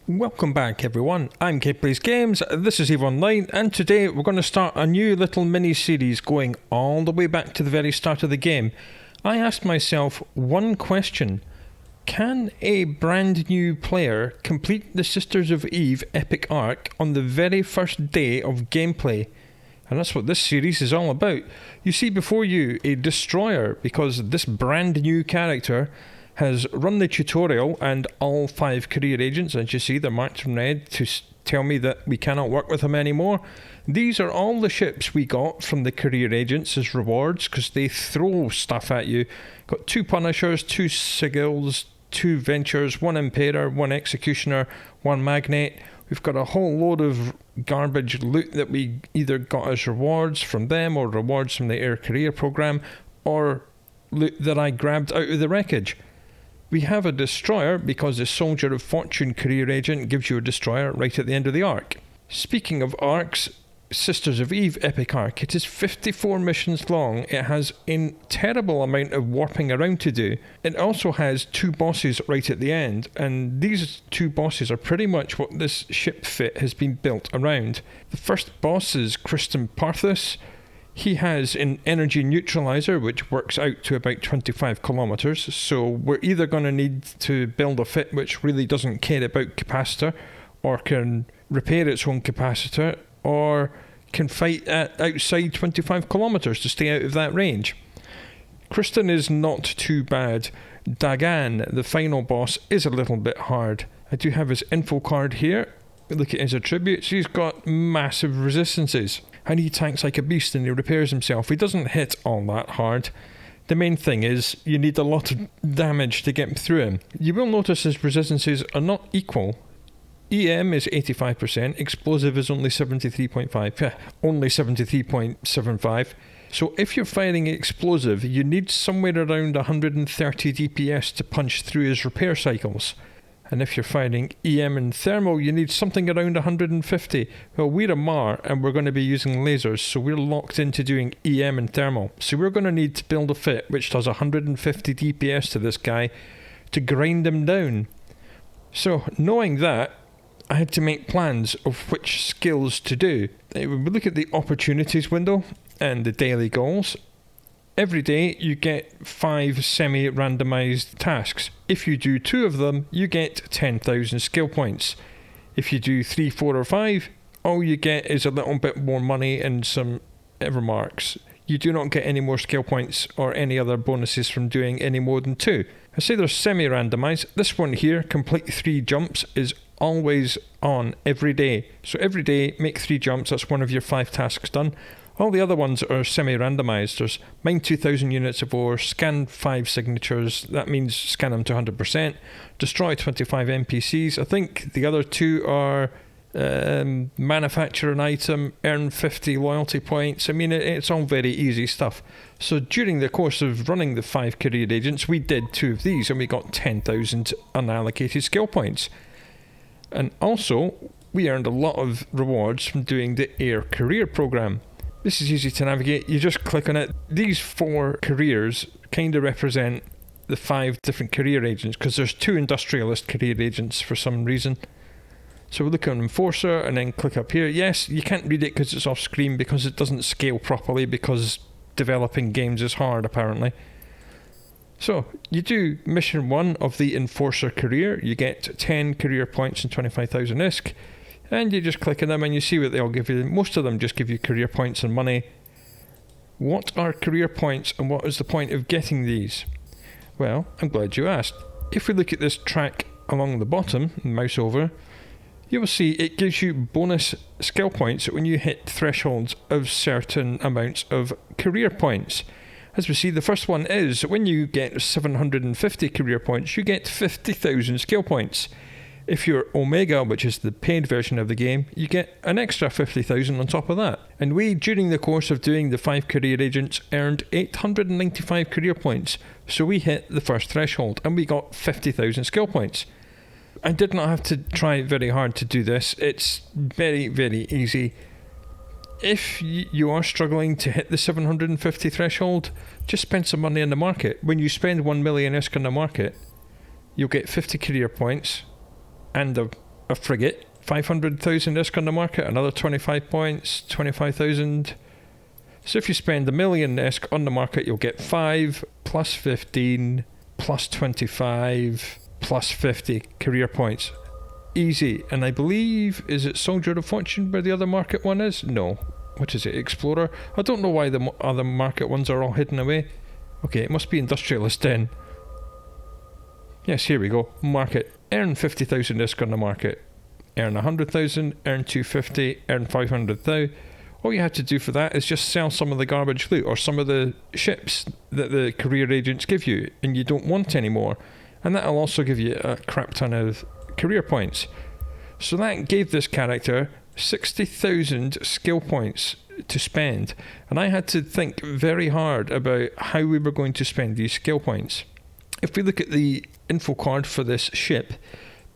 Welcome back everyone, I'm Kate Plays Games, this is EVE Online, and today we're going to start a new little mini-series going all the way back to the very start of the game. I asked myself one question: can a brand new player complete the Sisters of Eve Epic Arc on the very first day of gameplay? And that's what this series is all about. You see before you a destroyer, because this brand new character has run the tutorial, and all 5 career agents, as you see, they're marked in red to tell me that we cannot work with them anymore. These are all the ships we got from the career agents as rewards, because they throw stuff at you. Got 2 Punishers, 2 Sigils, 2 Ventures, 1 Impaler, 1 Executioner, 1 Magnate. We've got a whole load of garbage loot that we either got as rewards from them, or rewards from the Air Career program, or loot that I grabbed out of the wreckage. We have a destroyer because the Soldier of Fortune career agent gives you a destroyer right at the end of the arc. Speaking of arcs, Sisters of Eve Epic Arc, it is 54 missions long. It has a terrible amount of warping around to do. It also has 2 bosses right at the end, and these 2 bosses are pretty much what this ship fit has been built around. The first boss is Kristan Parthus. He has an energy neutralizer which works out to about 25 kilometers, so we're either going to need to build a fit which really doesn't care about capacitor, or can repair its own capacitor, or can fight at outside 25 kilometers to stay out of that range. Kristan is not too bad. Dagan, the final boss, is a little bit hard. I do have his info card here. Look at his attributes. He's got massive resistances, and he tanks like a beast, and he repairs himself. He doesn't hit all that hard. The main thing is you need a lot of damage to get through him. You will notice his resistances are not equal. EM is 85%, explosive is only 73.5, only 73.75. So if you're firing explosive, you need somewhere around 130 DPS to punch through his repair cycles. And if you're firing EM and thermal, you need something around 150. Well, we're Amarr, and we're going to be using lasers, so we're locked into doing EM and thermal. So we're going to need to build a fit which does 150 DPS to this guy to grind him down. So knowing that, I had to make plans of which skills to do. When we look at the opportunities window and the daily goals, every day you get 5 semi-randomized tasks. If you do 2 of them, you get 10,000 skill points. If you do 3, 4 or 5, all you get is a little bit more money and some Evermarks. You do not get any more skill points or any other bonuses from doing any more than 2. I say they're semi-randomized. This one here, complete 3 jumps, is always on every day. So every day, make 3 jumps, that's one of your 5 tasks done. All the other ones are semi-randomised. There's mine 2,000 units of ore, scan 5 signatures, that means scan them to 100%, destroy 25 NPCs. I think the other 2 are manufacture an item, earn 50 loyalty points. I mean, it's all very easy stuff. So during the course of running the 5 career agents, we did 2 of these and we got 10,000 unallocated skill points. And also, we earned a lot of rewards from doing the Air Career program. This is easy to navigate, you just click on it. These 4 careers kind of represent the 5 different career agents, because there's 2 industrialist career agents for some reason. So we'll look on Enforcer and then click up here. Yes, you can't read it because it's off screen, because it doesn't scale properly, because developing games is hard apparently. So you do mission 1 of the Enforcer career, you get 10 career points and 25,000 ISK. And you just click on them and you see what they all give you. Most of them just give you career points and money. What are career points and what is the point of getting these? Well, I'm glad you asked. If we look at this track along the bottom, mouse over, you will see it gives you bonus skill points when you hit thresholds of certain amounts of career points. As we see, the first one is when you get 750 career points, you get 50,000 skill points. If you're Omega, which is the paid version of the game, you get an extra 50,000 on top of that. And we, during the course of doing the 5 career agents, earned 895 career points. So we hit the first threshold and we got 50,000 skill points. I did not have to try very hard to do this. It's very, very easy. If you are struggling to hit the 750 threshold, just spend some money in the market. When you spend 1 million ISK in the market, you'll get 50 career points and a a frigate, 500,000 ISK on the market, another 25 points, 25,000. So if you spend 1 million ISK on the market, you'll get 5 plus 15 plus 25 plus 50 career points. Easy. And I believe, is it Soldier of Fortune where the other market one is? No. What is it? Explorer? I don't know why the other market ones are all hidden away. Okay, it must be Industrialist then. Yes, here we go. Market. Earn 50,000 ISK on the market. Earn 100,000, earn 250, earn 500,000. All you have to do for that is just sell some of the garbage loot or some of the ships that the career agents give you and you don't want anymore. And that'll also give you a crap ton of career points. So that gave this character 60,000 skill points to spend. And I had to think very hard about how we were going to spend these skill points. If we look at the info card for this ship,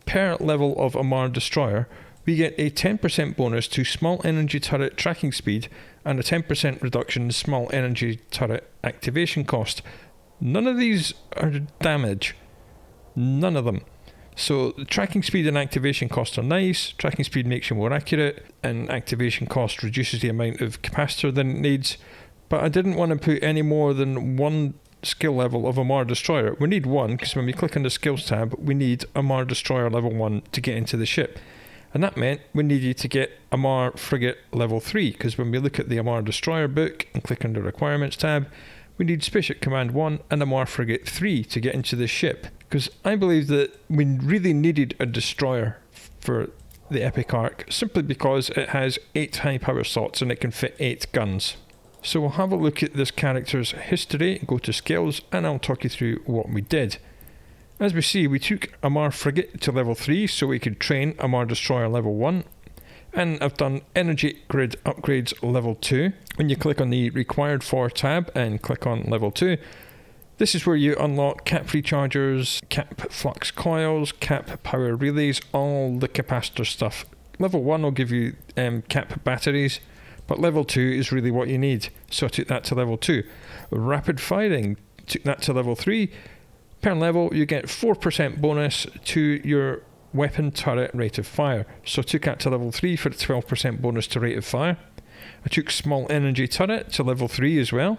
per level of Amarr destroyer, we get a 10% bonus to small energy turret tracking speed and a 10% reduction in small energy turret activation cost. None of these are damage. None of them. So the tracking speed and activation cost are nice. Tracking speed makes you more accurate, and activation cost reduces the amount of capacitor than it needs. But I didn't want to put any more than one skill level of Amarr destroyer. We need one, because when we click on the skills tab, we need Amarr destroyer level 1 to get into the ship. And that meant we needed to get Amarr frigate level 3, because when we look at the Amarr destroyer book and click on the requirements tab, we need Spaceship Command 1 and Amarr frigate 3 to get into this ship. Because I believe that we really needed a destroyer for the Epic Arc, simply because it has 8 high power slots and it can fit 8 guns. So we'll have a look at this character's history, go to skills, and I'll talk you through what we did. As we see, we took Amarr frigate to level 3 so we could train Amarr destroyer level 1. And I've done energy grid upgrades level 2. When you click on the required for tab and click on level 2, this is where you unlock cap rechargers, cap flux coils, cap power relays, all the capacitor stuff. Level 1 will give you cap batteries, but level 2 is really what you need. So I took that to level 2. Rapid firing, took that to level 3. Per level, you get 4% bonus to your weapon turret rate of fire. So I took that to level 3 for a 12% bonus to rate of fire. I took small energy turret to level 3 as well.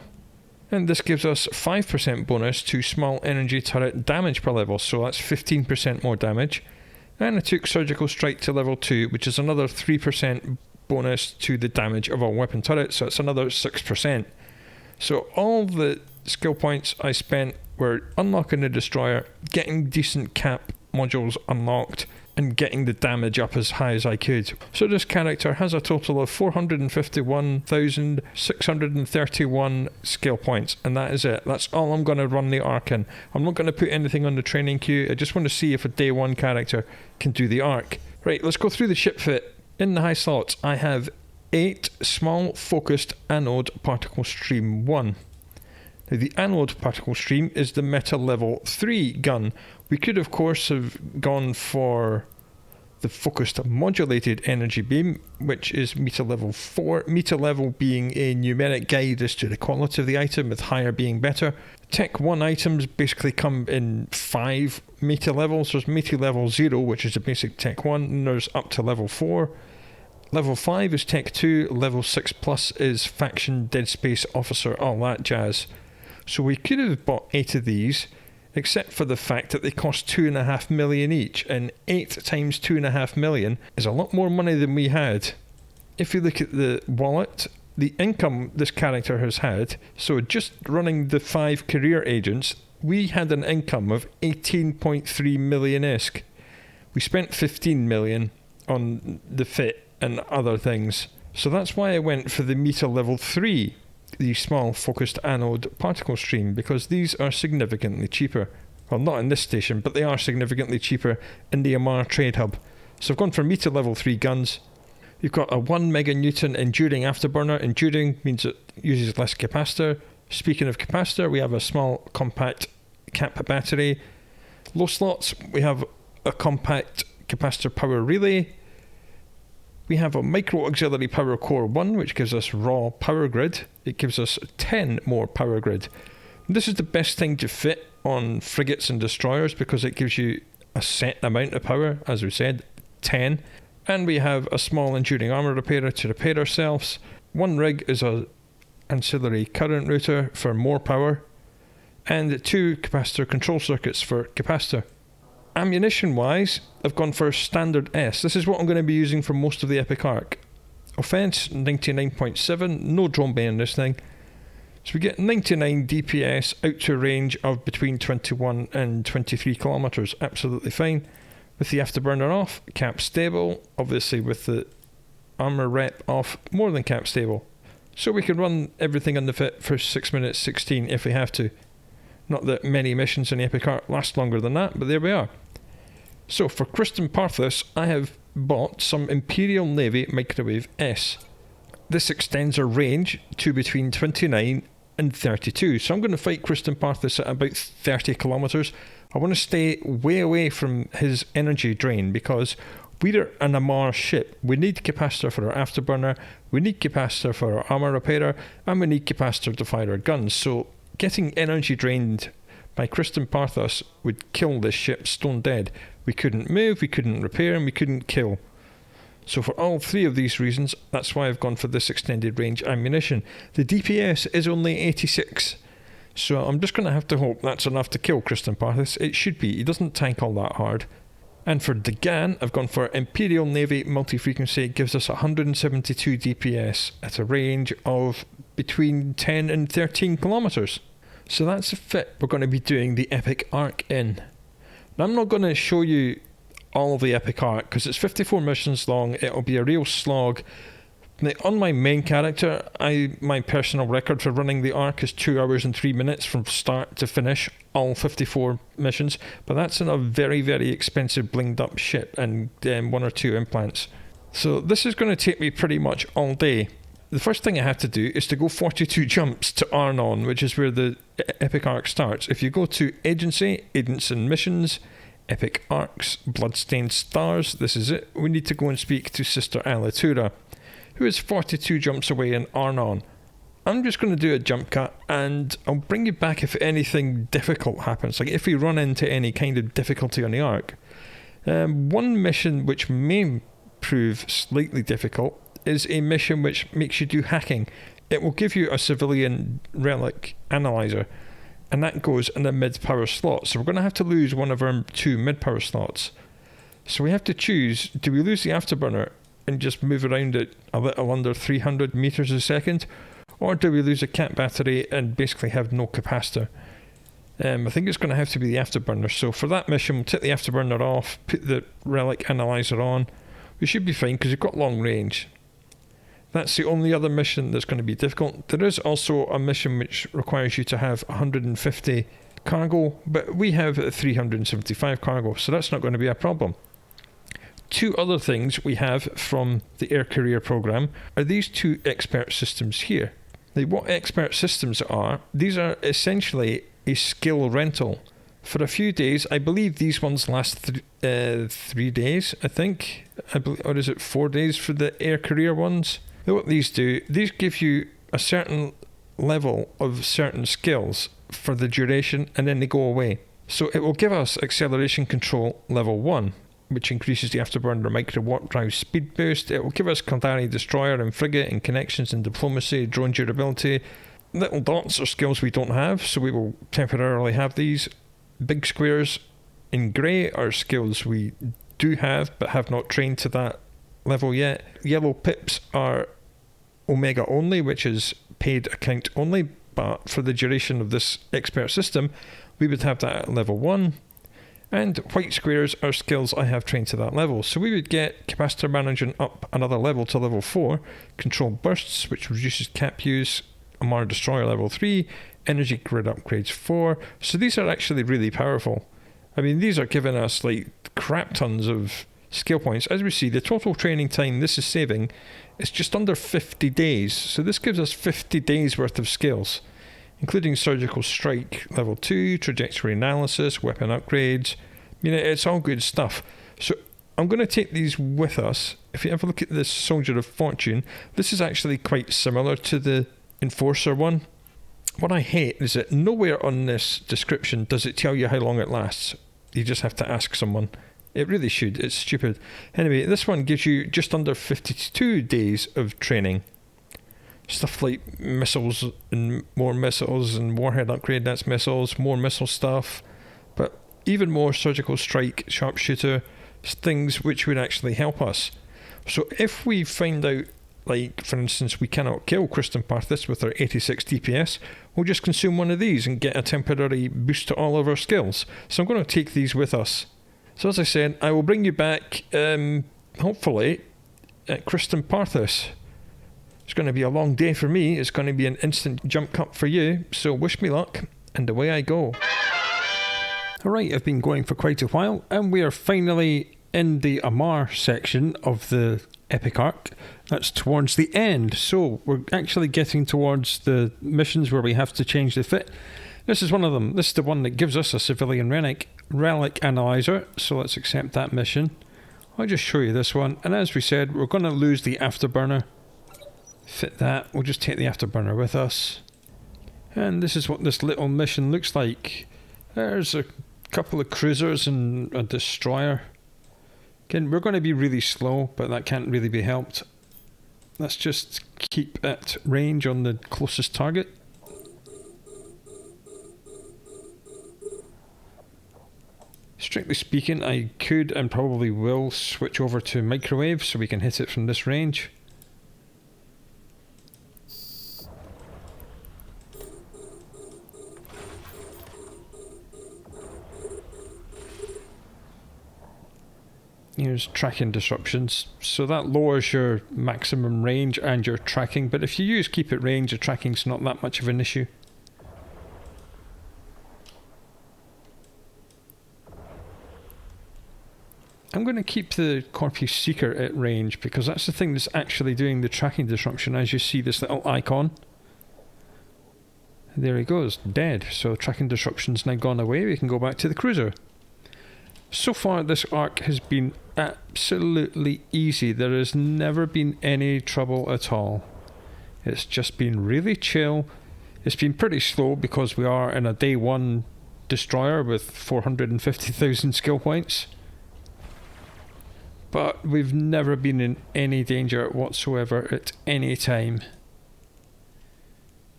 And this gives us 5% bonus to small energy turret damage per level, so that's 15% more damage. And I took surgical strike to level 2, which is another 3% bonus to the damage of our weapon turret, so it's another 6%. So all the skill points I spent were unlocking the destroyer, getting decent cap modules unlocked, and getting the damage up as high as I could. So this character has a total of 451,631 skill points, and that is it. That's all I'm going to run the arc in. I'm not going to put anything on the training queue. I just want to see if a day 1 character can do the arc. Right, let's go through the ship fit. In the high slots, I have 8 small focused anode particle stream 1. Now the anode particle stream is the meta level 3 gun. We could of course have gone for the focused modulated energy beam, which is meta level 4. Meta level being a numeric guide as to the quality of the item, with higher being better. Tech 1 items basically come in 5 meta levels. There's meta level 0, which is the basic Tech 1, and there's up to level 4. Level 5 is Tech 2, level 6 plus is Faction, Dead Space Officer, all that jazz. So we could have bought 8 of these, except for the fact that they cost 2.5 million each, and 8 times 2.5 million is a lot more money than we had. If you look at the wallet, the income this character has had, so just running the 5 career agents, we had an income of 18.3 million ISK. We spent 15 million on the fit and other things. So that's why I went for the meta level 3, the small focused anode particle stream, because these are significantly cheaper. Well, not in this station, but they are significantly cheaper in the Amarr trade hub. So I've gone for meta level 3 guns. You've got a 1 meganewton enduring afterburner. Enduring means it uses less capacitor. Speaking of capacitor, we have a small compact cap battery. Low slots, we have a compact capacitor power relay. We have a micro auxiliary power core 1, which gives us raw power grid. It gives us 10 more power grid. And this is the best thing to fit on frigates and destroyers because it gives you a set amount of power, as we said, 10. And we have a small enduring armour repairer to repair ourselves. 1 rig is a ancillary current router for more power. And 2 capacitor control circuits for capacitor. Ammunition wise, I've gone for standard S. This is what I'm going to be using for most of the Epic Arc. Offense 99.7, no drone bay in this thing. So we get 99 DPS out to a range of between 21 and 23 kilometers. Absolutely fine. With the afterburner off, cap stable. Obviously with the armor rep off, more than cap stable. So we can run everything on the fit for 6 minutes 16 if we have to. Not that many missions in the Epic Arc last longer than that, but there we are. So for Kristan Parthus, I have bought some Imperial Navy Microwave S. This extends our range to between 29 and 32. So I'm going to fight Kristan Parthus at about 30 kilometers. I want to stay way away from his energy drain because we're an Amarr ship. We need capacitor for our afterburner, we need capacitor for our armor repairer, and we need capacitor to fire our guns. So getting energy drained by Kristan Parthus would kill this ship stone dead. We couldn't move, we couldn't repair, and we couldn't kill. So for all 3 of these reasons, that's why I've gone for this extended range ammunition. The DPS is only 86. So I'm just going to have to hope that's enough to kill Kristan Parthus. It should be. He doesn't tank all that hard. And for Dagan, I've gone for Imperial Navy multi-frequency. It gives us 172 DPS at a range of between 10 and 13 kilometers. So that's the fit we're going to be doing the Epic Arc in. Now I'm not going to show you all of the Epic Arc because it's 54 missions long. It'll be a real slog. Now, on my main character, my personal record for running the Arc is 2 hours and 3 minutes from start to finish, all 54 missions. But that's in a very, very expensive blinged up ship and 1 or 2 implants. So this is going to take me pretty much all day. The first thing I have to do is to go 42 jumps to Arnon, which is where the Epic Arc starts. If you go to Agency, Agents and Missions, Epic Arcs, Bloodstained Stars, this is it. We need to go and speak to Sister Alitura, who is 42 jumps away in Arnon. I'm just going to do a jump cut and I'll bring you back if anything difficult happens, like if we run into any kind of difficulty on the Arc. One mission which may prove slightly difficult is a mission which makes you do hacking. It will give you a civilian relic analyzer, and that goes in the mid-power slot. So we're going to have to lose one of our 2 mid-power slots. So we have to choose, do we lose the afterburner and just move around at a little under 300 meters a second, or do we lose a cap battery and basically have no capacitor? I think it's going to have to be the afterburner. So for that mission, we'll take the afterburner off, put the relic analyzer on. We should be fine because we've got long range. That's the only other mission that's going to be difficult. There is also a mission which requires you to have 150 cargo, but we have 375 cargo, so that's not going to be a problem. 2 other things we have from the Air Career program are these 2 expert systems here. Now, what expert systems are, these are essentially a skill rental. For a few days, I believe these ones last 3 days, I think. Or is it 4 days for the Air Career ones? What these do, these give you a certain level of certain skills for the duration and then they go away. So it will give us acceleration control level 1, which increases the afterburner micro warp drive speed boost. It will give us Kaldari destroyer and frigate and connections and diplomacy, drone durability. Little dots are skills we don't have, so we will temporarily have these. Big squares in grey are skills we do have but have not trained to that level yet. Yellow pips are Omega only, which is paid account only, but for the duration of this expert system we would have that at level 1. And white squares are skills I have trained to that level, so we would get capacitor management up another level to level 4, control bursts which reduces cap use, Amarr destroyer level 3, energy grid upgrades 4. So these are actually really powerful. I mean, these are giving us like crap tons of skill points. As we see, the total training time this is saving is just under 50 days. So this gives us 50 days worth of skills, including surgical strike level 2, trajectory analysis, weapon upgrades. I mean, it's all good stuff. So I'm going to take these with us. If you have a look at this Soldier of Fortune, this is actually quite similar to the Enforcer one. What I hate is that nowhere on this description does it tell you how long it lasts. You just have to ask someone. It really should. It's stupid. Anyway, this one gives you just under 52 days of training. Stuff like missiles and warhead upgrade, that's missiles, more missile stuff, but even more surgical strike, sharpshooter, things which would actually help us. So if we find out, like for instance, we cannot kill Kristan Parthus with our 86 DPS, we'll just consume one of these and get a temporary boost to all of our skills. So I'm going to take these with us. So as I said, I will bring you back, hopefully, at Kristan Parthus. It's going to be a long day for me. It's going to be an instant jump cut for you. So wish me luck, and away I go. Alright, I've been going for quite a while, and we are finally in the Amarr section of the Epic Arc. That's towards the end. So we're actually getting towards the missions where we have to change the fit. This is one of them. This is the one that gives us a civilian relic analyzer. So let's accept that mission. I'll just show you this one. And as we said, we're going to lose the Afterburner. Fit that. We'll just take the Afterburner with us. And this is what this little mission looks like. There's a couple of cruisers and a destroyer. Again, we're going to be really slow, but that can't really be helped. Let's just keep at range on the closest target. Strictly speaking, I could and probably will switch over to microwave so we can hit it from this range. Here's tracking disruptions, so that lowers your maximum range and your tracking, but if you use keep at range, your tracking's not that much of an issue. I'm going to keep the Corpus Seeker at range because that's the thing that's actually doing the tracking disruption. As you see this little icon, there he goes, dead. So tracking disruption's now gone away. We can go back to the cruiser. So far this arc has been absolutely easy. There has never been any trouble at all. It's just been really chill. It's been pretty slow because we are in a day one destroyer with 450,000 skill points. But we've never been in any danger whatsoever at any time.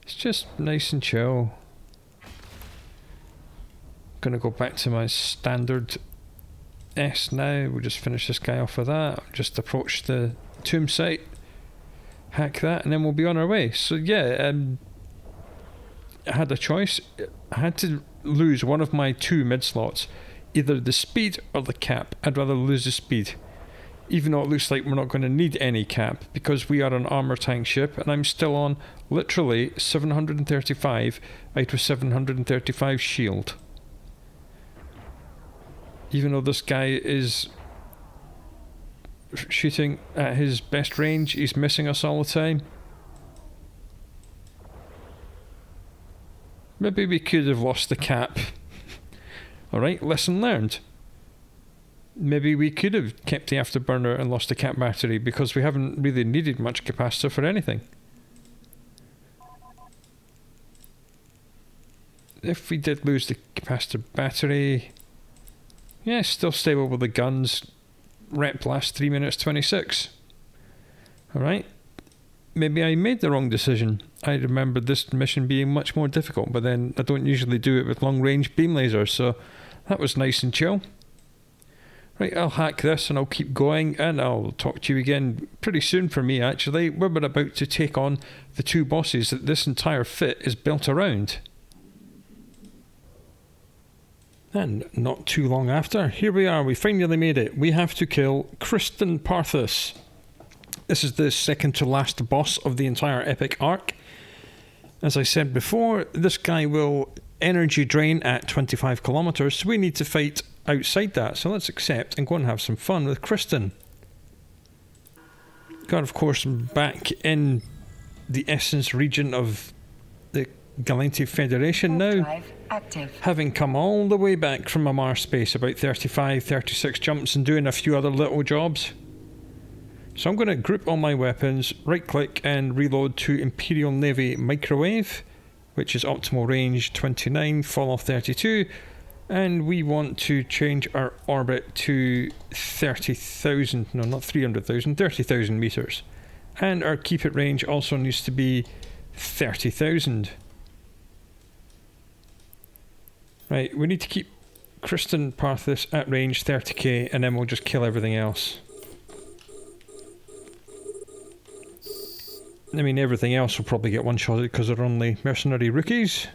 It's just nice and chill. Gonna go back to my standard S now. We'll just finish this guy off with that. Just approach the tomb site, hack that, and then we'll be on our way. So yeah, I had a choice. I had to lose one of my two mid slots, either the speed or the cap. I'd rather lose the speed, even though it looks like we're not going to need any cap because we are an armor tank ship and I'm still on literally 735 out of 735 shield. Even though this guy is shooting at his best range, he's missing us all the time. Maybe we could have lost the cap. Alright, lesson learned. Maybe we could have kept the Afterburner and lost the cap battery because we haven't really needed much capacitor for anything. If we did lose the capacitor battery, yeah, still stable with the guns. Rep last 3 minutes 26. Alright. Maybe I made the wrong decision. I remember this mission being much more difficult, but then I don't usually do it with long range beam lasers, so that was nice and chill. Right, I'll hack this and I'll keep going and I'll talk to you again pretty soon for me actually. We're about to take on the two bosses that this entire fit is built around. And not too long after, here we are, we finally made it. We have to kill Kristan Parthus. This is the second to last boss of the entire Epic Arc. As I said before, this guy will energy drain at 25 kilometers, so we need to fight outside that. So let's accept and go and have some fun with Kristan. Got, of course, back in the Essence region of the Galactic Federation now. Having come all the way back from Amarr space, about 36 jumps and doing a few other little jobs. So I'm going to group all my weapons, right click and reload to Imperial Navy Microwave, which is optimal range 29, fall off 32, And we want to change our orbit to 30,000, no, not 300,000, 30,000 meters. And our keep it range also needs to be 30,000. Right, we need to keep Kristan Parthus at range 30k, and then we'll just kill everything else. I mean, everything else will probably get one-shotted because they're only mercenary rookies.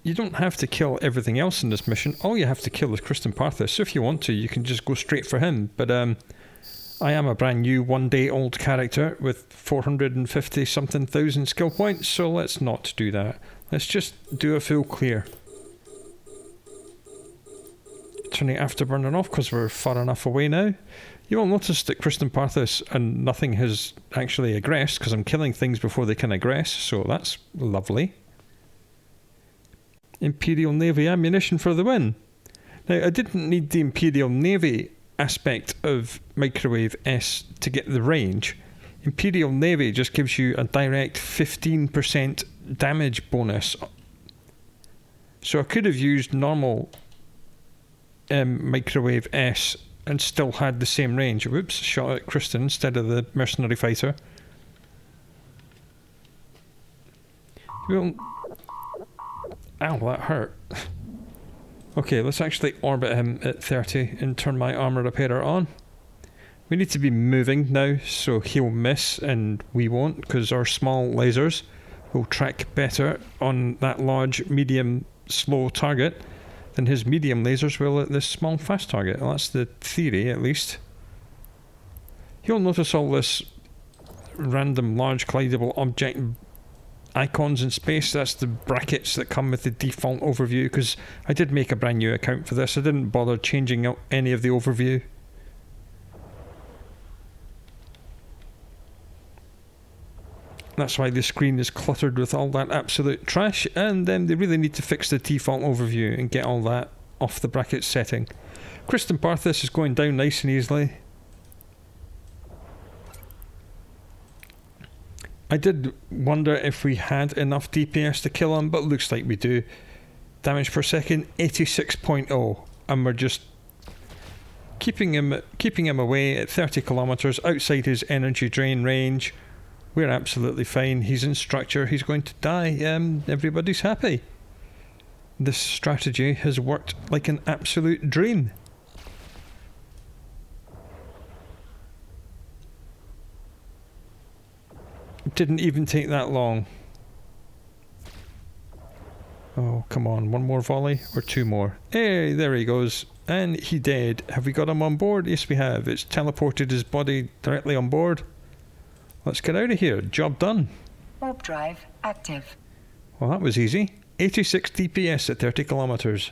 You don't have to kill everything else in this mission. All you have to kill is Kristan Parthus. So if you want to, you can just go straight for him. But I am a brand new one-day-old character with 450-something thousand skill points, so let's not do that. Let's just do a full clear. Turning Afterburner off because we're far enough away now. You will notice that Kristan Parthus and nothing has actually aggressed because I'm killing things before they can aggress, so that's lovely. Imperial Navy ammunition for the win. Now, I didn't need the Imperial Navy aspect of Microwave S to get the range. Imperial Navy just gives you a direct 15% damage bonus. So I could have used normal Microwave S and still had the same range. Whoops, shot at Kristan instead of the mercenary fighter. Well, ow, that hurt. Okay, let's actually orbit him at 30 and turn my armor repairer on. We need to be moving now, so he'll miss and we won't, because our small lasers will track better on that large, medium, slow target than his medium lasers will at this small, fast target. Well, that's the theory, at least. You'll notice all this random, large, collidable object icons in space. That's the brackets that come with the default overview, because I did make a brand new account for this. I didn't bother changing out any of the overview. That's why the screen is cluttered with all that absolute trash, and then they really need to fix the default overview and get all that off the bracket setting. Kristan Parthus is going down nice and easily. I did wonder if we had enough DPS to kill him, but looks like we do. Damage per second, 86.0, and we're just keeping him away at 30 kilometers outside his energy drain range. We're absolutely fine. He's in structure. He's going to die. Everybody's happy. This strategy has worked like an absolute dream. It didn't even take that long. Oh, come on. One more volley or two more. Hey, there he goes. And he dead. Have we got him on board? Yes, we have. It's teleported his body directly on board. Let's get out of here. Job done. Warp drive active. Well, that was easy. 86 DPS at 30 kilometers.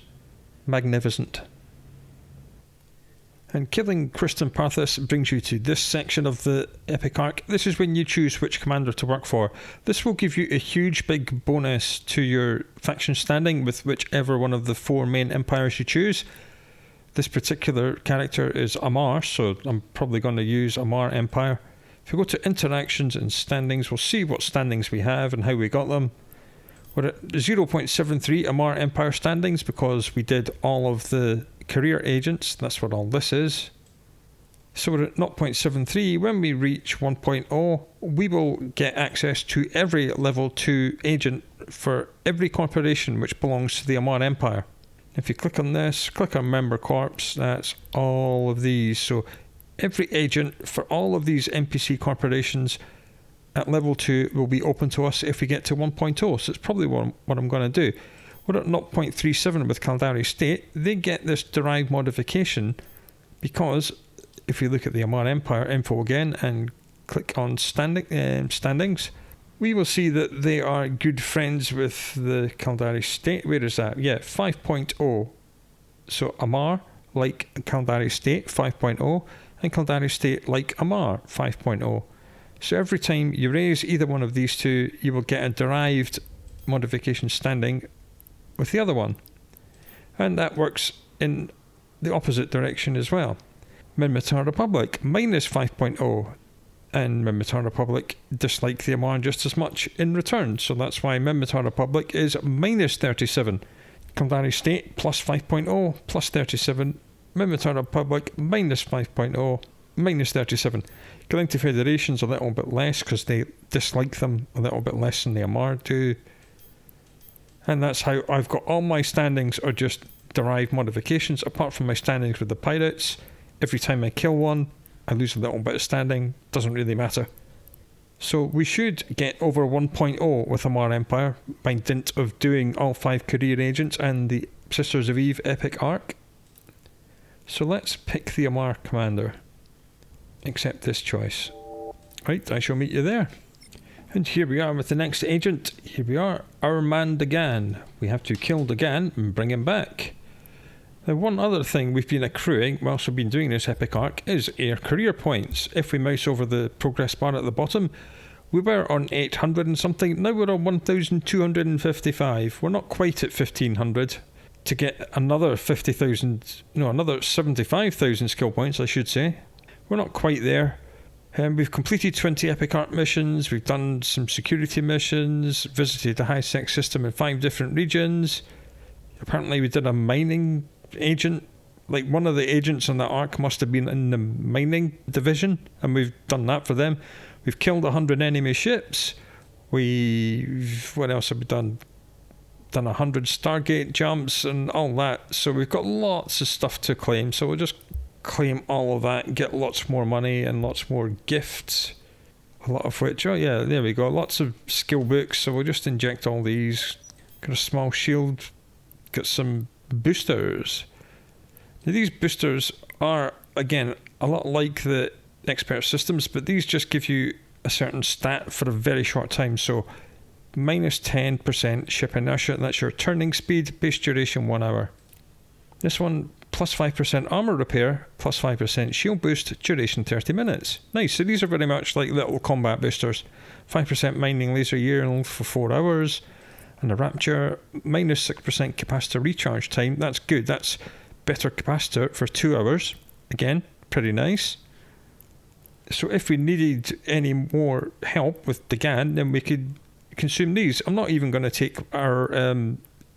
Magnificent. And killing Kristan Parthus brings you to this section of the Epic Arc. This is when you choose which commander to work for. This will give you a huge big bonus to your faction standing with whichever one of the 4 main empires you choose. This particular character is Amarr, so I'm probably going to use Amarr Empire. If we go to interactions and standings, we'll see what standings we have and how we got them. We're at 0.73 Amarr Empire standings because we did all of the career agents. That's what all this is. So we're at 0.73. When we reach 1.0, we will get access to every level 2 agent for every corporation which belongs to the Amarr Empire. If you click on this, click on Member Corps, that's all of these. So every agent for all of these NPC corporations at level 2 will be open to us if we get to 1.0. So it's probably what I'm going to do. We're at 0.37 with Caldari State. They get this derived modification because if we look at the Amarr Empire info again and click on standings, we will see that they are good friends with the Caldari State. Where is that? Yeah, 5.0. So Amarr, like Caldari State, 5.0. And Caldari State like Amarr 5.0. So every time you raise either one of these two, you will get a derived modification standing with the other one. And that works in the opposite direction as well. Minmatar Republic, minus 5.0. and Mimitar Republic dislike the Amarr just as much in return. So that's why Mimitar Republic is minus 37. Kildari State plus 5.0 plus 37. Mimitar Republic minus 5.0 minus 37. Galactic Federation's a little bit less because they dislike them a little bit less than the Amarr do. And that's how I've got all my standings are just derived modifications, apart from my standings with the pirates. Every time I kill one, I lose a little bit of standing. Doesn't really matter. So we should get over 1.0 with Amarr Empire by dint of doing all 5 career agents and the Sisters of Eve Epic Arc. So let's pick the Amarr commander. Accept this choice. Right, I shall meet you there. And here we are with the next agent. Here we are, our man Dagan. We have to kill Dagan and bring him back. Now, one other thing we've been accruing whilst we've been doing this epic arc is air career points. If we mouse over the progress bar at the bottom, we were on 800 and something. Now we're on 1,255. We're not quite at 1,500 to get another 50,000. No, another 75,000 skill points, I should say. We're not quite there. We've completed 20 epic arc missions. We've done some security missions. Visited the high sec system in 5 different regions. Apparently, we did a mining agent, like one of the agents on that arc must have been in the mining division, and we've done that for them. We've killed 100 enemy ships. What else have we done? Done 100 Stargate jumps and all that. So we've got lots of stuff to claim. So we'll just claim all of that, get lots more money and lots more gifts. A lot of which, oh yeah, there we go. Lots of skill books. So we'll just inject all these. Got a small shield. Got some boosters. Now, these boosters are, again, a lot like the expert systems, but these just give you a certain stat for a very short time. So minus 10% ship inertia, that's your turning speed, base duration 1 hour. This one, plus 5% armor repair, plus 5% shield boost, duration 30 minutes. Nice, so these are very much like little combat boosters. 5% mining laser yield for 4 hours. And the Rapture, minus 6% capacitor recharge time. That's good. That's better capacitor for 2 hours. Again, pretty nice. So if we needed any more help with Dagan, then we could consume these. I'm not even going to take our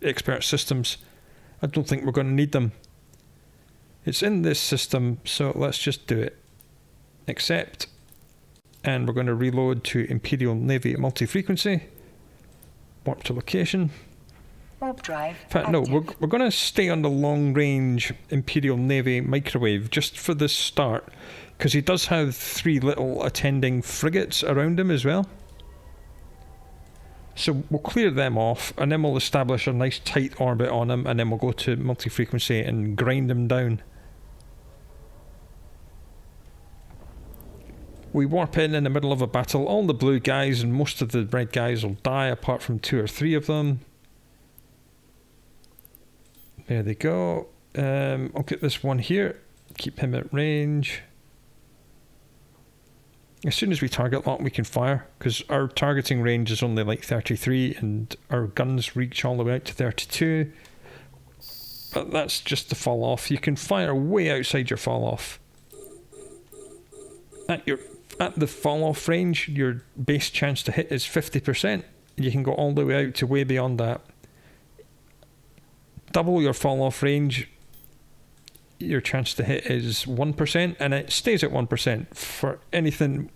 expert systems. I don't think we're going to need them. It's in this system, so let's just do it. Accept. And we're going to reload to Imperial Navy multi-frequency. Warp to location. Warp drive. In fact, no, we're going to stay on the long-range Imperial Navy microwave just for this start, because he does have 3 little attending frigates around him as well. So we'll clear them off, and then we'll establish a nice tight orbit on him, and then we'll go to multi-frequency and grind him down. We warp in the middle of a battle. All the blue guys and most of the red guys will die, apart from 2 or 3 of them. There they go. I'll get this one here. Keep him at range. As soon as we target lock, we can fire, because our targeting range is only like 33, and our guns reach all the way out to 32. But that's just the fall off. You can fire way outside your fall off. At the fall off range, your base chance to hit is 50%. You can go all the way out to way beyond that. Double your fall off range, your chance to hit is 1%, and it stays at 1% for anything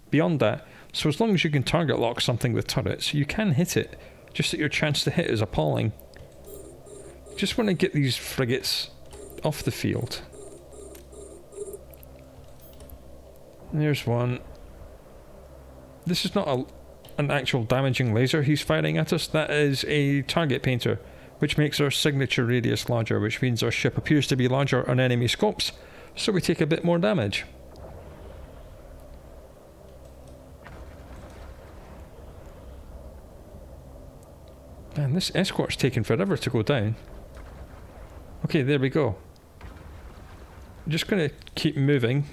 beyond that. So as long as you can target lock something with turrets, you can hit it. Just that your chance to hit is appalling. Just want to get these frigates off the field. There's one. This is not an actual damaging laser he's firing at us. That is a target painter, which makes our signature radius larger, which means our ship appears to be larger on enemy scopes, so we take a bit more damage. Man, this escort's taking forever to go down. Okay, there we go. I'm just going to keep moving.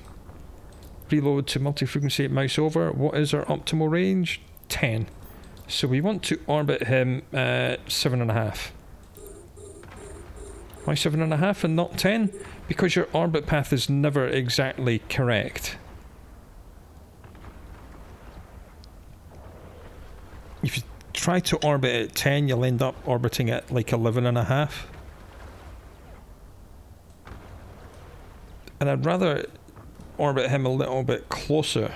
Reload to multi-frequency, mouse over. What is our optimal range? 10. So we want to orbit him at 7.5. Why 7.5 and not 10? Because your orbit path is never exactly correct. if you try to orbit at 10, you'll end up orbiting at like 11.5. And I'd rather orbit him a little bit closer.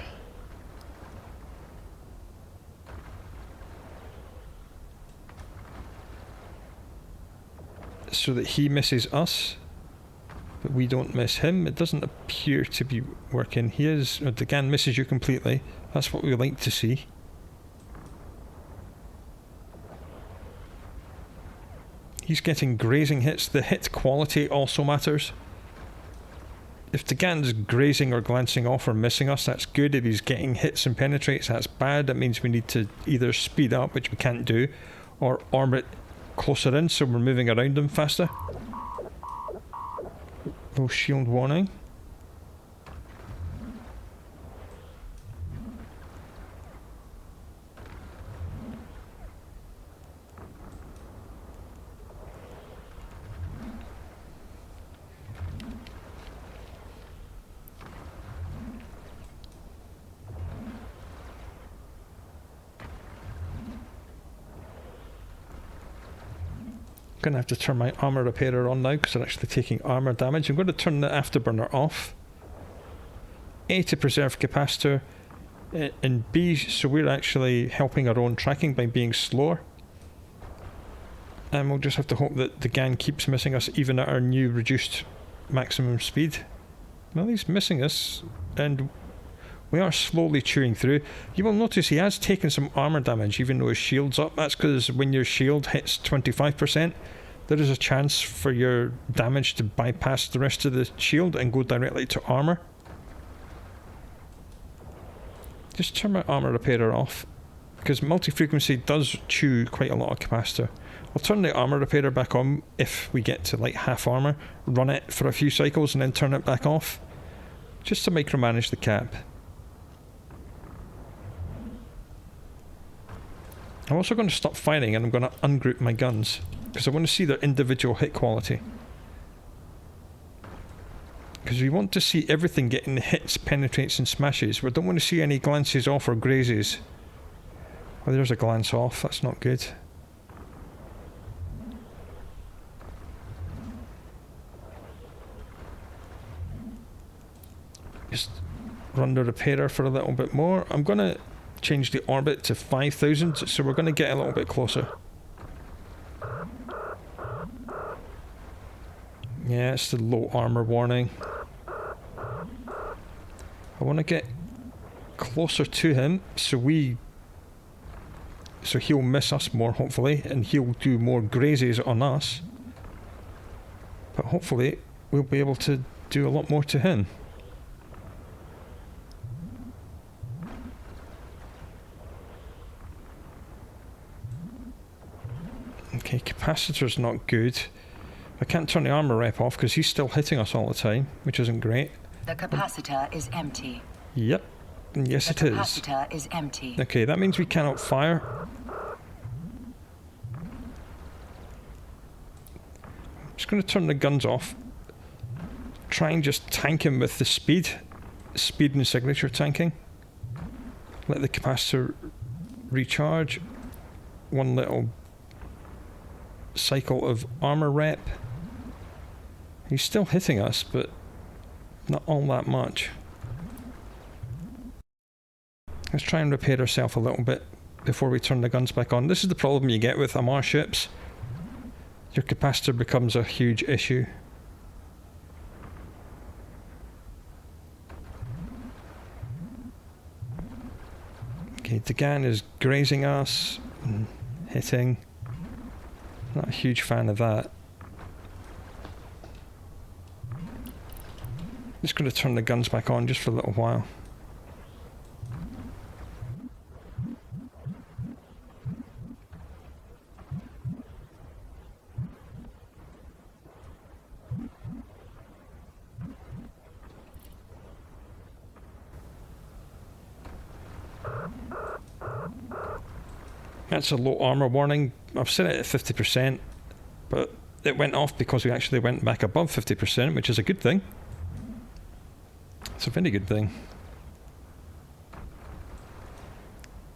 So that he misses us, but we don't miss him. It doesn't appear to be working. Dagan misses you completely. That's what we like to see. He's getting grazing hits. The hit quality also matters. If Dagan's grazing or glancing off or missing us, that's good. If he's getting hits and penetrates, that's bad. That means we need to either speed up, which we can't do, or orbit closer in so we're moving around him faster. Low shield warning. Going to have to turn my armor repairer on now because they're actually taking armor damage. I'm going to turn the Afterburner off. A, to preserve Capacitor, and B, so we're actually helping our own tracking by being slower. And we'll just have to hope that Dagan keeps missing us even at our new reduced maximum speed. Well, he's missing us, and we are slowly chewing through. You will notice he has taken some armor damage even though his shield's up. That's because when your shield hits 25%, there is a chance for your damage to bypass the rest of the shield and go directly to armor. Just turn my armor repairer off, because multi-frequency does chew quite a lot of capacitor. I'll turn the armor repairer back on if we get to like half armor, run it for a few cycles and then turn it back off, just to micromanage the cap. I'm also going to stop firing and I'm going to ungroup my guns, because I want to see their individual hit quality. Because we want to see everything getting hits, penetrates and smashes. We don't want to see any glances off or grazes. Oh, there's a glance off, that's not good. Just run the repairer for a little bit more. I'm going to change the orbit to 5,000, so we're going to get a little bit closer. Yeah, it's the low armor warning. I want to get closer to him so he'll miss us more, hopefully, and he'll do more grazes on us. But hopefully we'll be able to do a lot more to him. Okay, Capacitor's not good. I can't turn the armor rep off because he's still hitting us all the time, which isn't great. The capacitor is empty. Yep. Yes, it is. The capacitor is empty. Okay, that means we cannot fire. I'm just going to turn the guns off. Try and just tank him with the speed. Speed and signature tanking. Let the capacitor recharge. One little cycle of armor rep. He's still hitting us, but not all that much. Let's try and repair ourselves a little bit before we turn the guns back on. This is the problem you get with Amarr ships. Your capacitor becomes a huge issue. Okay, Dagan is grazing us and hitting. Not a huge fan of that. Just going to turn the guns back on just for a little while. That's a low armor warning. I've set it at 50%, but it went off because we actually went back above 50%, which is a good thing. It's a very good thing.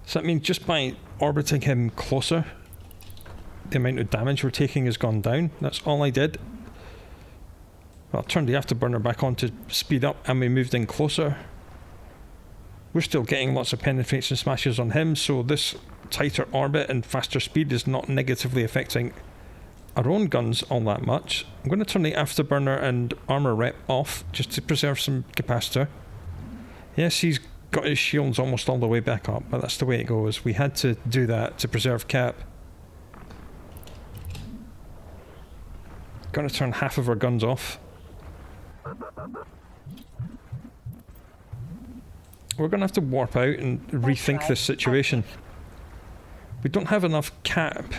So that means just by orbiting him closer, the amount of damage we're taking has gone down. That's all I did. Well, I turned the Afterburner back on to speed up and we moved in closer. We're still getting lots of penetrates and smashes on him, so this tighter orbit and faster speed is not negatively affecting our own guns all that much. I'm going to turn the Afterburner and armor rep off just to preserve some capacitor. Yes, he's got his shields almost all the way back up, but that's the way it goes. We had to do that to preserve cap. Going to turn half of our guns off. We're going to have to warp out and rethink this situation. We don't have enough cap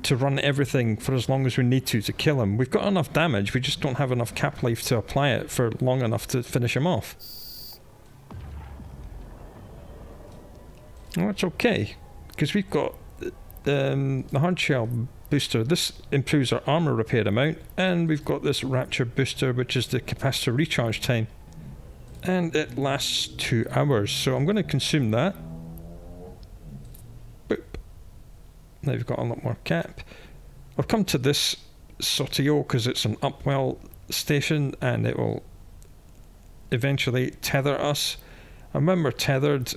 to run everything for as long as we need to kill him. We've got enough damage, we just don't have enough cap life to apply it for long enough to finish him off. Well, it's okay, because we've got the hard shell booster. This improves our armor repair amount, and we've got this rapture booster, which is the capacitor recharge time. And it lasts 2 hours, so I'm going to consume that. Boop. Now we've got a lot more cap. I'll come to this Sotio because it's an upwell station and it will eventually tether us. And when we're tethered,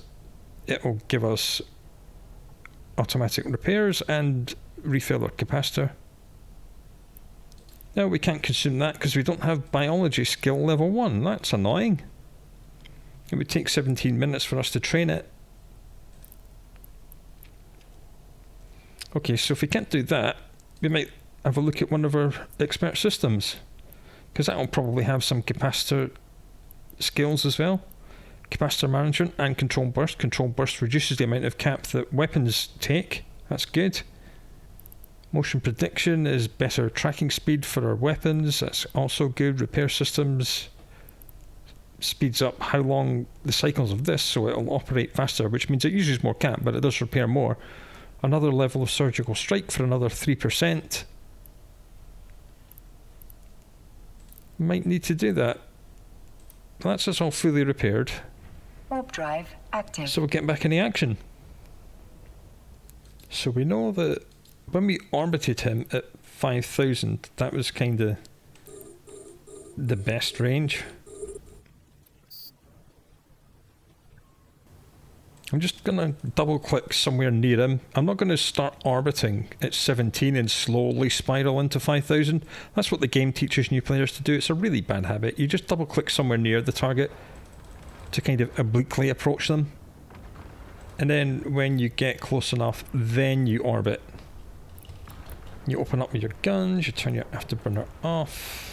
it will give us automatic repairs and refill our capacitor. Now we can't consume that because we don't have biology skill level 1. That's annoying. It would take 17 minutes for us to train it. Okay, so if we can't do that, we might have a look at one of our expert systems, because that will probably have some capacitor skills as well. Capacitor management and control burst. Control burst reduces the amount of cap that weapons take. That's good. Motion prediction is better tracking speed for our weapons. That's also good. Repair systems speeds up how long the cycles of this, so it'll operate faster, which means it uses more cap, but it does repair more. Another level of surgical strike for another 3%. Might need to do that. That's us all fully repaired. Warp drive active. So we'll get back in the action. So we know that when we orbited him at 5,000, that was kind of the best range. I'm just going to double click somewhere near him. I'm not going to start orbiting at 17 and slowly spiral into 5,000. That's what the game teaches new players to do. It's a really bad habit. You just double click somewhere near the target to kind of obliquely approach them. And then when you get close enough, then you orbit. You open up with your guns, you turn your Afterburner off.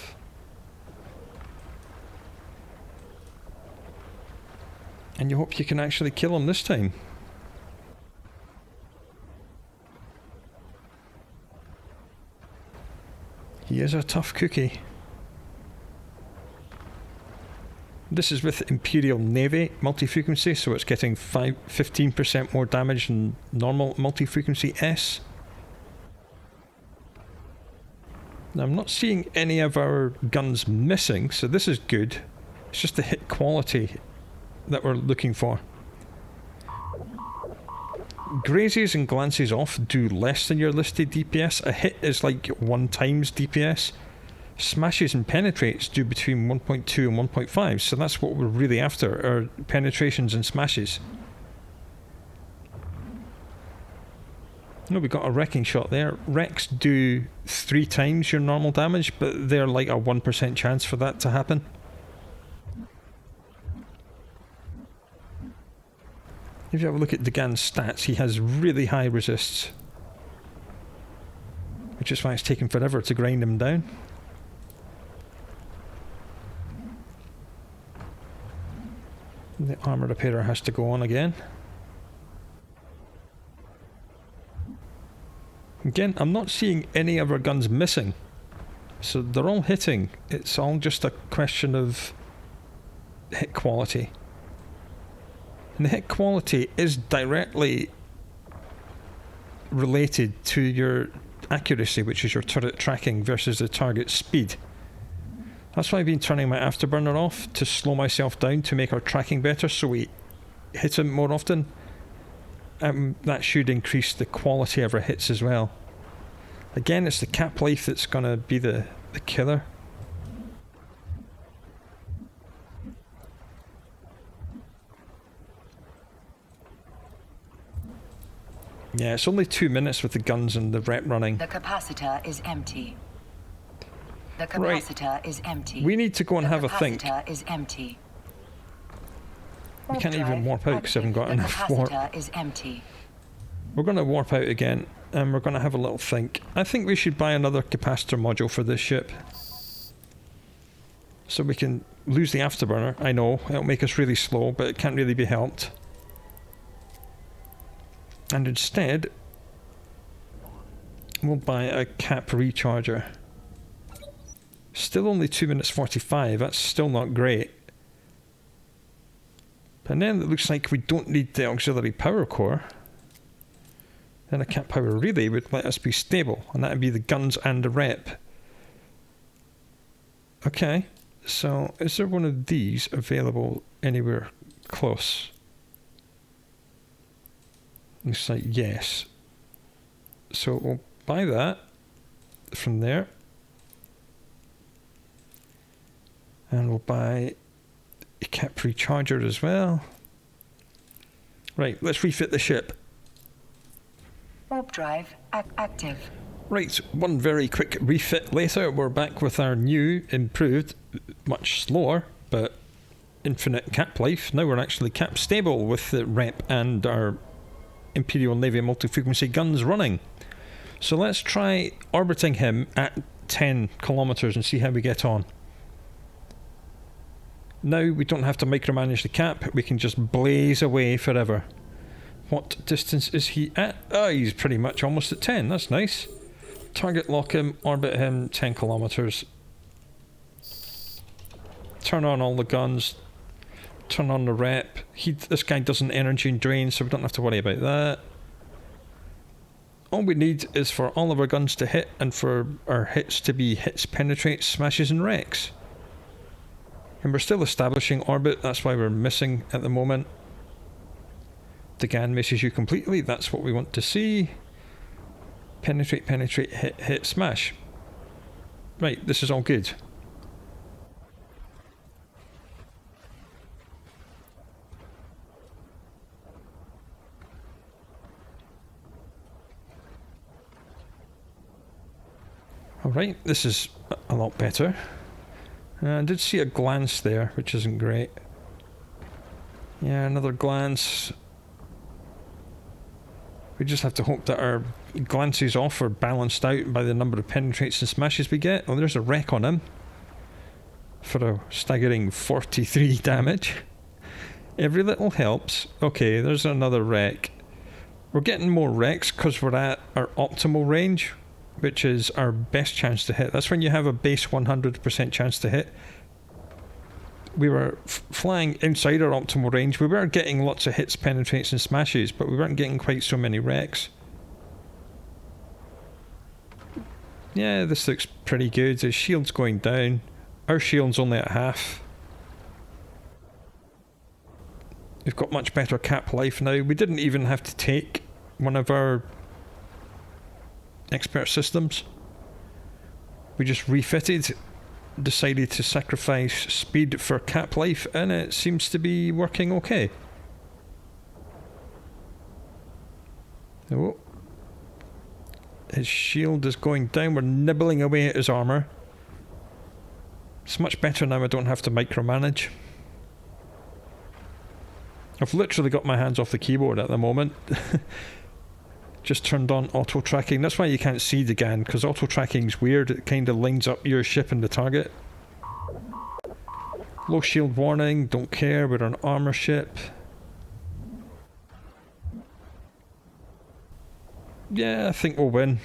And you hope you can actually kill him this time. He is a tough cookie. This is with Imperial Navy multi-frequency, so it's getting 15% more damage than normal multi-frequency S. Now I'm not seeing any of our guns missing, so this is good. It's just the hit quality that we're looking for. Grazes and glances off do less than your listed DPS. A hit is like 1 times DPS. Smashes and penetrates do between 1.2 and 1.5, so that's what we're really after, are penetrations and smashes. No, we got a wrecking shot there. Wrecks do 3 times your normal damage, but they're like a 1% chance for that to happen. If you have a look at Dagan's stats, he has really high resists, which is why it's taken forever to grind him down. The armor repairer has to go on again. Again, I'm not seeing any of our guns missing, so they're all hitting. It's all just a question of hit quality. And the hit quality is directly related to your accuracy, which is your turret tracking versus the target speed. That's why I've been turning my Afterburner off, to slow myself down to make our tracking better, so we hit him more often. that should increase the quality of our hits as well. Again, it's the cap life that's going to be the killer. Yeah, it's only 2 minutes with the guns and the rep running. The capacitor is empty. The capacitor is empty. We need to go and have a think. The capacitor is empty. We can't even warp out because I haven't got enough warp. The capacitor is empty. We're going to warp out again and we're going to have a little think. I think we should buy another capacitor module for this ship. So we can lose the afterburner. I know, it'll make us really slow, but it can't really be helped. And instead, we'll buy a cap recharger. Still only 2 minutes 45, that's still not great. And then it looks like we don't need the auxiliary power core. Then a cap power relay would let us be stable, and that would be the guns and the rep. Okay, so is there one of these available anywhere close? Looks like yes. So we'll buy that from there. And we'll buy a cap recharger as well. Right, let's refit the ship. Warp drive active. Right, one very quick refit later, we're back with our new, improved, much slower, but infinite cap life. Now we're actually cap stable with the rep and our Imperial Navy multi-frequency guns running. So let's try orbiting him at 10 kilometers and see how we get on. Now we don't have to micromanage the cap, we can just blaze away forever. What distance is he at? Oh, he's pretty much almost at 10, that's nice. Target lock him, orbit him 10 kilometers. Turn on all the guns. Turn on the rep. This guy doesn't energy drain, so we don't have to worry about that. All we need is for all of our guns to hit and for our hits to be hits, penetrates, smashes and wrecks. And we're still establishing orbit, that's why we're missing at the moment. Dagan misses you completely, that's what we want to see. Penetrate, penetrate, hit, hit, smash. Right, this is all good. Alright, this is a lot better. I did see a glance there, which isn't great. Yeah, another glance. We just have to hope that our glances off are balanced out by the number of penetrates and smashes we get. Oh, there's a wreck on him. For a staggering 43 damage. Every little helps. Okay, there's another wreck. We're getting more wrecks because we're at our optimal range, which is our best chance to hit. That's when you have a base 100% chance to hit. We were flying inside our optimal range. We were getting lots of hits, penetrates and smashes, but we weren't getting quite so many wrecks. Yeah, this looks pretty good. His shield's going down. Our shield's only at half. We've got much better cap life now. We didn't even have to take one of our expert systems. We just refitted, decided to sacrifice speed for cap life, and it seems to be working okay. Oh, his shield is going down. We're nibbling away at his armour. It's much better now. I don't have to micromanage. I've literally got my hands off the keyboard at the moment. Just turned on auto tracking. That's why you can't see Dagan, because auto tracking's weird. It kind of lines up your ship and the target. Low shield warning, don't care, we're an armor ship. Yeah, I think we'll win.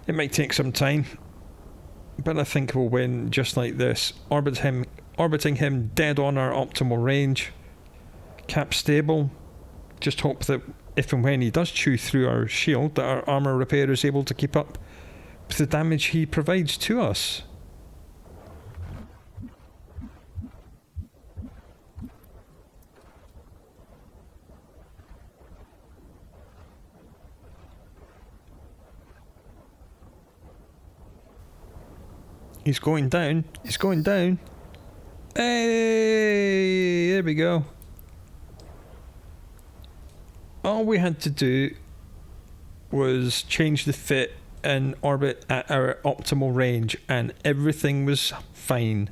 It might take some time, but I think we'll win just like this. Orbiting him dead on our optimal range. Cap stable. Just hope that if and when he does chew through our shield, that our armour repair is able to keep up with the damage he provides to us. He's going down. He's going down. Hey, there we go. All we had to do was change the fit and orbit at our optimal range, and everything was fine.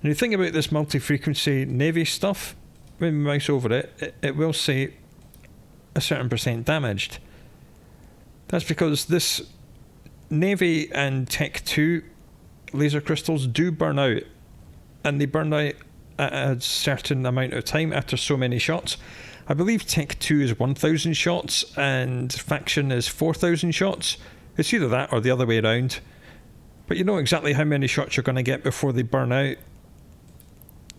When you think about this multi-frequency Navy stuff, when we mouse over it, it will say a certain % damaged. That's because this Navy and Tech 2 laser crystals do burn out, and they burn out at a certain amount of time after so many shots. I believe Tech 2 is 1,000 shots and Faction is 4,000 shots. It's either that or the other way around. But you know exactly how many shots you're going to get before they burn out.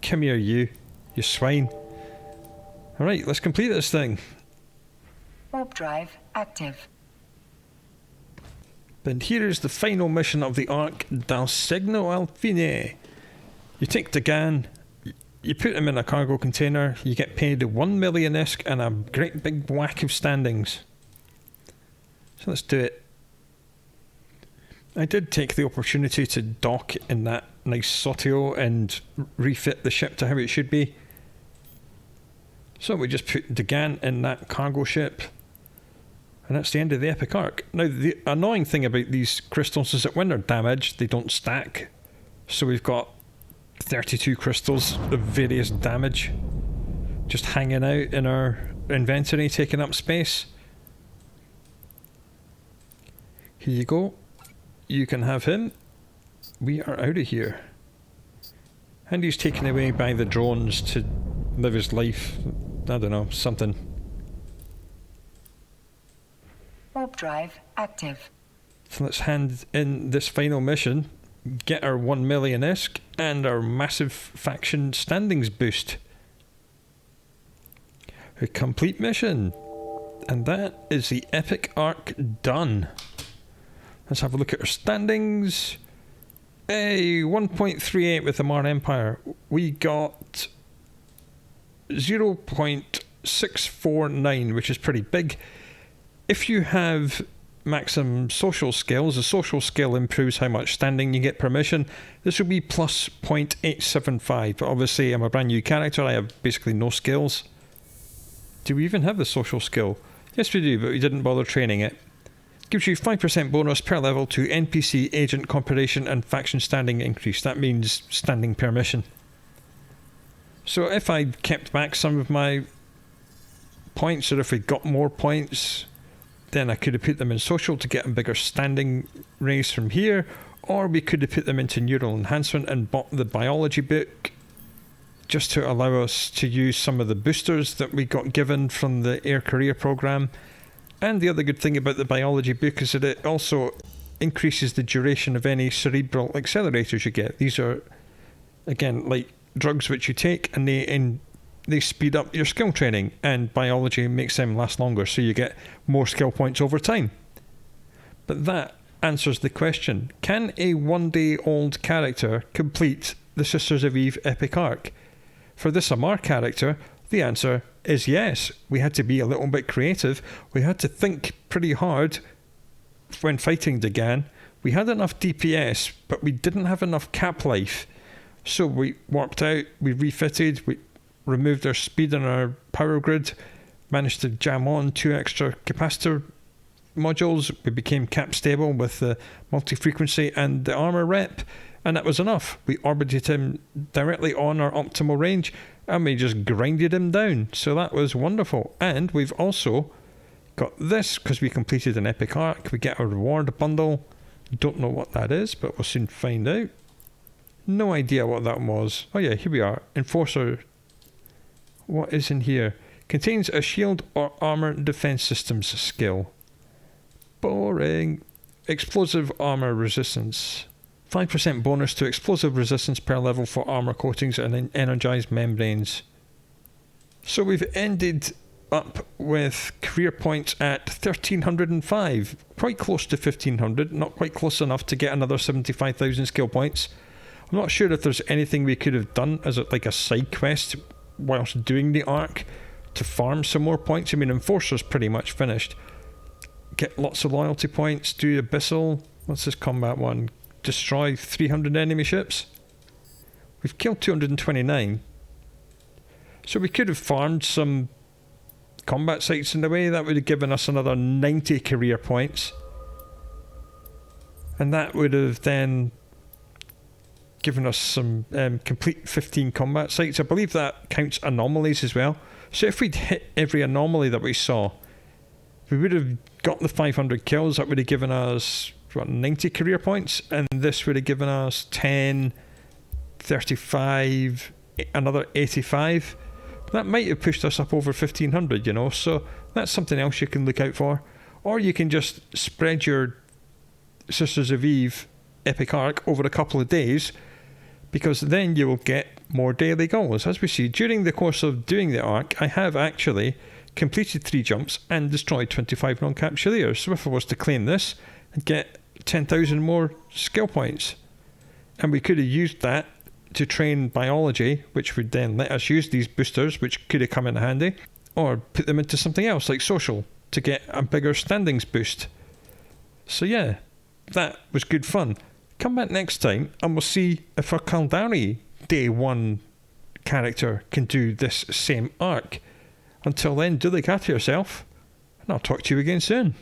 Come here, you swine. Alright, let's complete this thing. Warp drive active. And here is the final mission of the arc, Dal Signo al Fine. You take Dagan, you put him in a cargo container, you get paid 1 million ISK and a great big whack of standings. So let's do it. I did take the opportunity to dock in that nice Sotio and refit the ship to how it should be. So we just put Dagan in that cargo ship. And that's the end of the Epic Arc. Now, the annoying thing about these crystals is that when they're damaged, they don't stack. So we've got 32 crystals of various damage just hanging out in our inventory, taking up space. Here you go. You can have him. We are out of here. And he's taken away by the drones to live his life. I don't know, something. Warp drive active. So let's hand in this final mission, get our 1 million ISK and our massive faction standings boost. A complete mission. And that is the Epic Arc done. Let's have a look at our standings. Hey, 1.38 with the Amarr Empire. We got 0.649, which is pretty big. If you have maximum social skills, the social skill improves how much standing you get per mission. This will be plus 0.875, but obviously I'm a brand new character, I have basically no skills. Do we even have the social skill? Yes we do, but we didn't bother training it. Gives you 5% bonus per level to NPC, agent, corporation and faction standing increase. That means standing per mission. So if I kept back some of my points, or if we got more points, then I could have put them in social to get a bigger standing raise from here, or we could have put them into neural enhancement and bought the biology book just to allow us to use some of the boosters that we got given from the Air Career program. And the other good thing about the biology book is that it also increases the duration of any cerebral accelerators you get. These are, again, like drugs which you take, and they speed up your skill training, and biology makes them last longer, so you get more skill points over time. But that answers the question, can a one-day-old character complete the Sisters of Eve Epic Arc? For this Amarr character, the answer is yes. We had to be a little bit creative. We had to think pretty hard when fighting Dagan. We had enough DPS, but we didn't have enough cap life. So we warped out, we refitted, we removed our speed and our power grid, managed to jam on 2 extra capacitor modules. We became cap stable with the multi-frequency and the armor rep, and that was enough. We orbited him directly on our optimal range, and we just grinded him down. So that was wonderful. And we've also got this, because we completed an Epic Arc. We get a reward bundle. Don't know what that is, but we'll soon find out. No idea what that was. Oh yeah, here we are. Enforcer. What is in here? Contains a shield or armor defense systems skill. Boring. Explosive armor resistance. 5% bonus to explosive resistance per level for armor coatings and energized membranes. So we've ended up with career points at 1305. Quite close to 1500. Not quite close enough to get another 75,000 skill points. I'm not sure if there's anything we could have done as like a side quest whilst doing the arc to farm some more points. I mean, Enforcer's pretty much finished. Get lots of loyalty points, do Abyssal. What's this combat one? destroy 300 enemy ships. We've killed 229. So we could have farmed some combat sites in the way. That would have given us another 90 career points. And that would have then given us some complete 15 combat sites. I believe that counts anomalies as well. So if we'd hit every anomaly that we saw, we would have got the 500 kills. That would have given us, what, 90 career points. And this would have given us 10, 35, another 85. That might have pushed us up over 1500, you know. So that's something else you can look out for. Or you can just spread your Sisters of Eve Epic Arc over a couple of days, because then you will get more daily goals. As we see, during the course of doing the arc, I have actually completed 3 jumps and destroyed 25 non-capsuleers. So if I was to claim this, I'd get 10,000 more skill points. And we could have used that to train biology, which would then let us use these boosters, which could have come in handy, or put them into something else like social to get a bigger standings boost. So yeah, that was good fun. Come back next time and we'll see if our Kaldari Day 1 character can do this same arc. Until then, do look after yourself, and I'll talk to you again soon.